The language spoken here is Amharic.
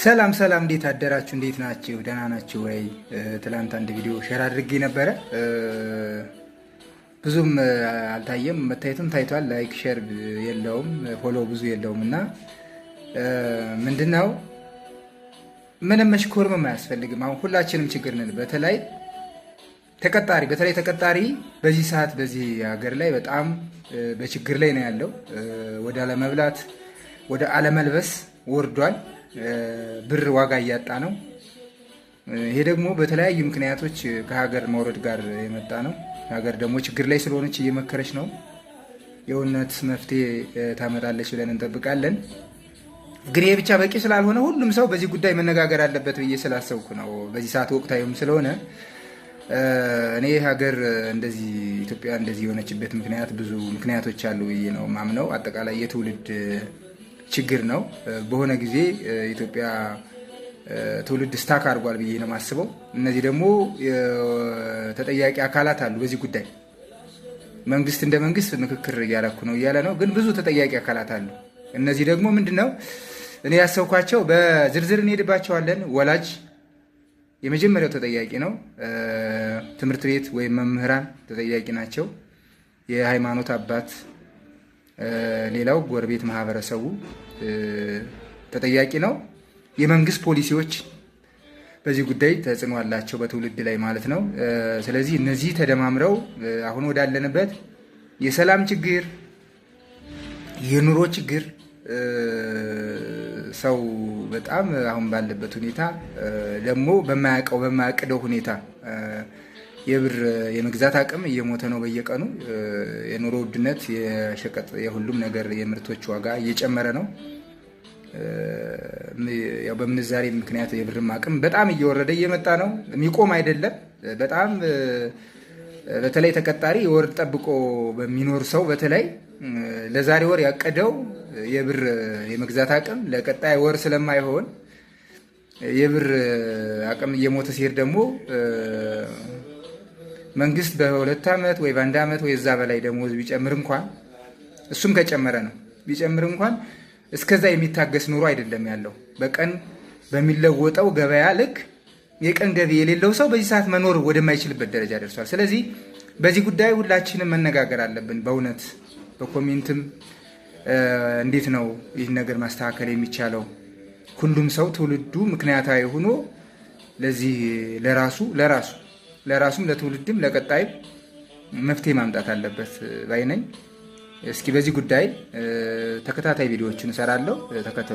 ሰላም ሰላም፣ እንዴት አደራችሁ? እንዴት ናችሁ? ደህና ናችሁ ወይ? ትላንት አንድ ቪዲዮ ሼር አድርጌ ነበረ። ብዙም አልታየም፣ መታየቱም ታይቷል። ላይክ ሼር የለውም፣ ፎሎ ብዙ የለውም እና ምንድነው ምንም መሽኮርም አያስፈልግም። አሁን ሁላችንም ችግር ነን። በተለይ ተቀጣሪ በዚህ ሰዓት በዚህ ሀገር ላይ በጣም በችግር ላይ ነው ያለው። ወደ አለመብላት ወደ አለመልበስ ወርዷል። ብር ዋጋ እያጣ ነው። ይሄ ደግሞ በተለያዩ ምክንያቶች ከሀገር መውረድ ጋር የመጣ ነው። ሀገር ደግሞ ችግር ላይ ስለሆነች እየመከረች ነው። የእውነት መፍትሄ ታመጣለች ብለን እንጠብቃለን። ግን ይሄ ብቻ በቂ ስላልሆነ ሁሉም ሰው በዚህ ጉዳይ መነጋገር አለበት ብዬ ስላሰብኩ ነው። በዚህ ሰዓት ወቅታዊም ስለሆነ እኔ ሀገር እንደዚህ ኢትዮጵያ እንደዚህ የሆነችበት ምክንያት ብዙ ምክንያቶች አሉ ብዬ ነው ማምነው። አጠቃላይ የትውልድ ችግር ነው። በሆነ ጊዜ ኢትዮጵያ ትውልድ ስታክ አድርጓል ብዬ ነው የማስበው። እነዚህ ደግሞ ተጠያቂ አካላት አሉ በዚህ ጉዳይ። መንግስት እንደ መንግስት ምክክር እያደረኩ ነው እያለ ነው፣ ግን ብዙ ተጠያቂ አካላት አሉ። እነዚህ ደግሞ ምንድነው እኔ ያሰብኳቸው በዝርዝር እንሄድባቸዋለን። ወላጅ የመጀመሪያው ተጠያቂ ነው። ትምህርት ቤት ወይም መምህራን ተጠያቂ ናቸው። የሃይማኖት አባት፣ ሌላው ጎረቤት፣ ማህበረሰቡ ተጠያቂ ነው። የመንግስት ፖሊሲዎች በዚህ ጉዳይ ተጽዕኖ አላቸው በትውልድ ላይ ማለት ነው። ስለዚህ እነዚህ ተደማምረው አሁን ወዳለንበት የሰላም ችግር፣ የኑሮ ችግር ሰው በጣም አሁን ባለበት ሁኔታ ደግሞ በማያቅደው ሁኔታ የብር የመግዛት አቅም እየሞተ ነው በየቀኑ። የኑሮ ውድነት፣ የሸቀጥ፣ የሁሉም ነገር የምርቶች ዋጋ እየጨመረ ነው። ያው በምንዛሬ ምክንያት የብርም አቅም በጣም እየወረደ እየመጣ ነው። የሚቆም አይደለም። በጣም በተለይ ተቀጣሪ የወር ጠብቆ በሚኖር ሰው በተለይ ለዛሬ ወር ያቀደው የብር የመግዛት አቅም ለቀጣይ ወር ስለማይሆን የብር አቅም እየሞተ ሲሄድ ደግሞ መንግስት በ2 ዓመት ወይ በ1 ዓመት ወይ እዛ በላይ ደሞዝ ቢጨምር እንኳን እሱም ከጨመረ ነው ቢጨምር እንኳን እስከዛ የሚታገስ ኑሮ አይደለም ያለው። በቀን በሚለወጠው ገበያ ልክ የቀን ገቢ የሌለው ሰው በዚህ ሰዓት መኖር ወደማይችልበት ደረጃ ደርሷል። ስለዚህ በዚህ ጉዳይ ሁላችንም መነጋገር አለብን። በእውነት በኮሜንትም እንዴት ነው ይህን ነገር ማስተካከል የሚቻለው? ሁሉም ሰው ትውልዱ ምክንያታዊ ሆኖ ለዚህ ለራሱም ለትውልድም ለቀጣይም መፍትሄ ማምጣት አለበት ባይ ነኝ። እስኪ በዚህ ጉዳይ ተከታታይ ቪዲዮዎችን እሰራለሁ፣ ተከተሉ።